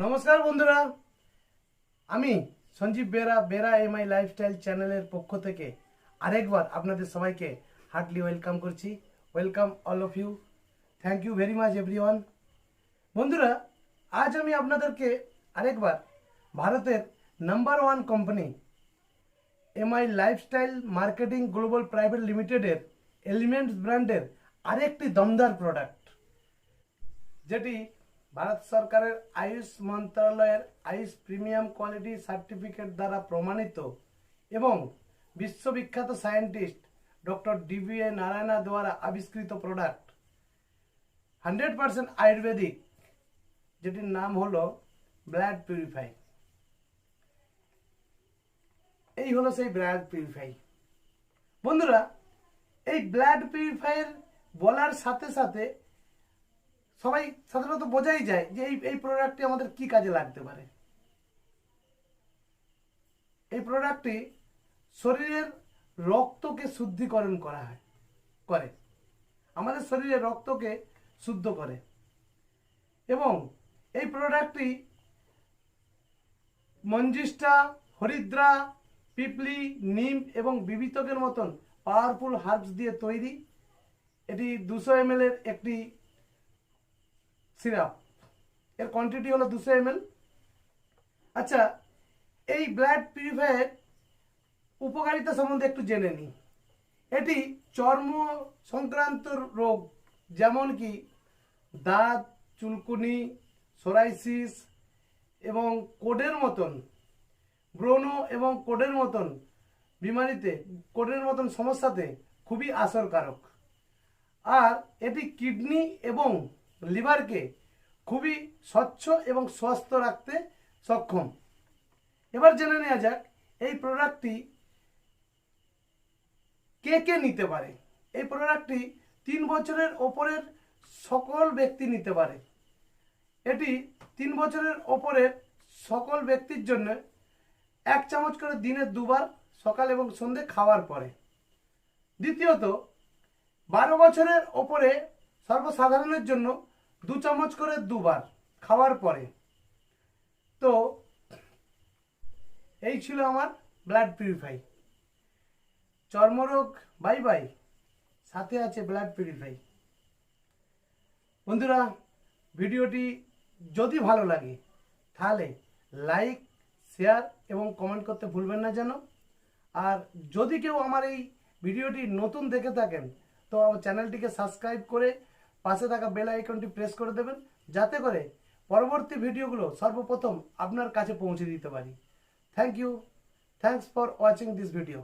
নমস্কার বন্ধুরা, আমি সঞ্জীব বেরা বেরা এমআই লাইফস্টাইল চ্যানেলের পক্ষ থেকে আরেকবার আপনাদের সবাইকে হার্টলি ওয়েলকাম করছি। Welcome all of you, thank you very much everyone. বন্ধুরা, আজ আমি আপনাদেরকে আরেকবার ভারতের number one company MI lifestyle marketing global private লিমিটেডের এলিমেন্টস ব্র্যান্ডের আরেকটি দমদার প্রোডাক্ট, যেটি ভারত সরকারের আয়ুষ মন্ত্রণালয়ের আয়ুষ প্রিমিয়াম কোয়ালিটি সার্টিফিকেট দ্বারা প্রমাণিত এবং বিশ্ববিখ্যাত সায়েন্টিস্ট ডক্টর ডিবিএ নারায়ণা দ্বারা আবিষ্কৃত প্রোডাক্ট 100% আয়ুর্বেদিক, যেটির নাম হলো ব্লাড পিউরিফাই। এই হলো সেই ব্লাড পিউরিফাই। বন্ধুরা, এই ব্লাড পিউরিফায়ার বলার সাথে সাথে সবাই সাধারণত বোঝাই যায় যে এই প্রোডাক্টটি আমাদের কি কাজে লাগতে পারে। এই প্রোডাক্টটি শরীরের রক্তকে শুদ্ধিকরণ করে আমাদের শরীরের রক্তকে শুদ্ধ করে এবং এই প্রোডাক্টটি মঞ্জিষ্টা, হরিদ্রা, পিপলি, নিম এবং বিবিতকের মতন পাওয়ারফুল হার্বস দিয়ে তৈরি। এটি 200 ml এর একটি সিরাপ, এর কোয়ান্টিটি হলো 200 ml। আচ্ছা, এই ব্লাড পিউরিফায়ার উপকারিতা সম্বন্ধে একটু জেনে নিই। এটি চর্ম সংক্রান্ত রোগ যেমন কি দাঁত, চুলকুনি, সোরাইসিস এবং কোডের মতন ব্রণ এবং কোডের মতন কোডের মতন সমস্যাতে খুবই আসরকারক। আর এটি কিডনি এবং লিভারকে খুবই স্বচ্ছ এবং সুস্থ রাখতে সক্ষম। এবার জেনে নেওয়া যাক এই প্রোডাক্টটি কে কে নিতে পারে। এই প্রোডাক্টটি 3 বছরের ওপরের সকল ব্যক্তি নিতে পারে। এটি 3 বছরের ওপরের সকল ব্যক্তির জন্য 1 চামচ করে দিনে 2 বার সকাল এবং সন্ধ্যে খাওয়ার পরে। দ্বিতীয়ত, 12 বছরের ওপরে সর্বসাধারণের জন্য 2 চামচ করে 2 বার খাওয়ার পরে। তো এই ছিল আমার ব্লাড পিউরিফাই। চর্মরোগ বাই বাই, সাথে আছে ব্লাড পিউরিফাই। বন্ধুরা, ভিডিওটি যদি ভালো লাগে তাহলে লাইক, শেয়ার এবং কমেন্ট করতে ভুলবেন না যেন। আর যদি কেউ আমার এই ভিডিওটি নতুন দেখে থাকেন তো আমার চ্যানেলটিকে সাবস্ক্রাইব করে পাশে থাকা বেল আইকনটি প্রেস করে দেবেন, যাতে করে পরবর্তী ভিডিওগুলো সর্বপ্রথম আপনার কাছে পৌঁছে দিতে পারি। Thank you, thanks for watching this video.